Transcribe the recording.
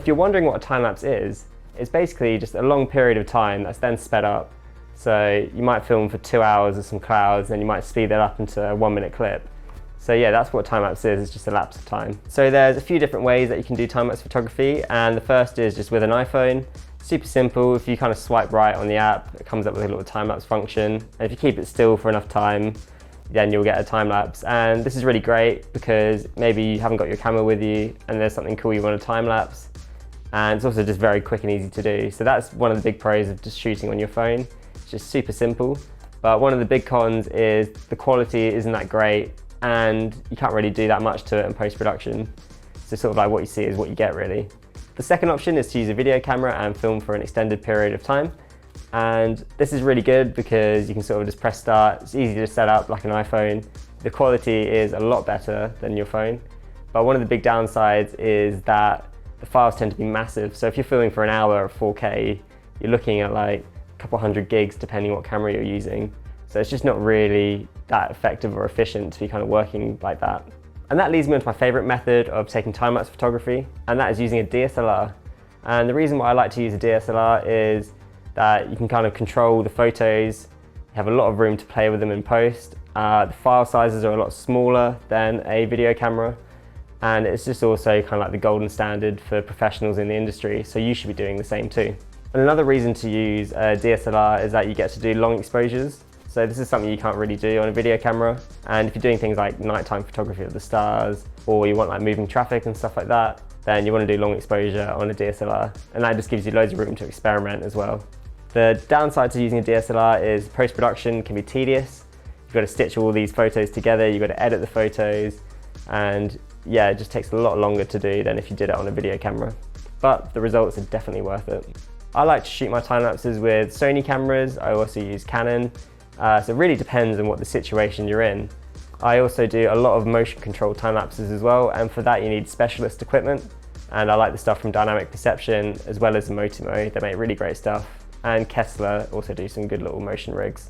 If you're wondering what a time-lapse is, it's basically just a long period of time that's then sped up. So you might film for 2 hours of some clouds, then you might speed that up into a 1-minute clip. So yeah, that's what time-lapse is, it's just a lapse of time. So there's a few different ways that you can do time-lapse photography, and the first is just with an iPhone. Super simple. If you kind of swipe right on the app, it comes up with a little time-lapse function. And if you keep it still for enough time, then you'll get a time-lapse. And this is really great because maybe you haven't got your camera with you and there's something cool you want to time-lapse. And it's also just very quick and easy to do. So that's one of the big pros of just shooting on your phone. It's just super simple. But one of the big cons is the quality isn't that great and you can't really do that much to it in post-production. So sort of like what you see is what you get, really. The second option is to use a video camera and film for an extended period of time. And this is really good because you can sort of just press start. It's easy to set up like an iPhone. The quality is a lot better than your phone. But one of the big downsides is that the files tend to be massive. So if you're filming for an hour of 4K, you're looking at like a couple hundred gigs depending what camera you're using. So it's just not really that effective or efficient to be kind of working like that. And that leads me on to my favorite method of taking time-lapse photography, and that is using a DSLR. And the reason why I like to use a DSLR is that you can kind of control the photos, you have a lot of room to play with them in post. The file sizes are a lot smaller than a video camera, and it's just also kind of like the golden standard for professionals in the industry, so you should be doing the same too. And another reason to use a DSLR is that you get to do long exposures. So this is something you can't really do on a video camera. And if you're doing things like nighttime photography of the stars, or you want like moving traffic and stuff like that, then you want to do long exposure on a DSLR. And that just gives you loads of room to experiment as well. The downside to using a DSLR is post-production can be tedious. You've got to stitch all these photos together, you've got to edit the photos, and yeah, it just takes a lot longer to do than if you did it on a video camera. But the results are definitely worth it. I like to shoot my time lapses with Sony cameras. I also use Canon. So it really depends on what the situation you're in. I also do a lot of motion control time lapses as well, and for that you need specialist equipment. And I like the stuff from Dynamic Perception as well as Motimo. They make really great stuff. And Kessler also do some good little motion rigs.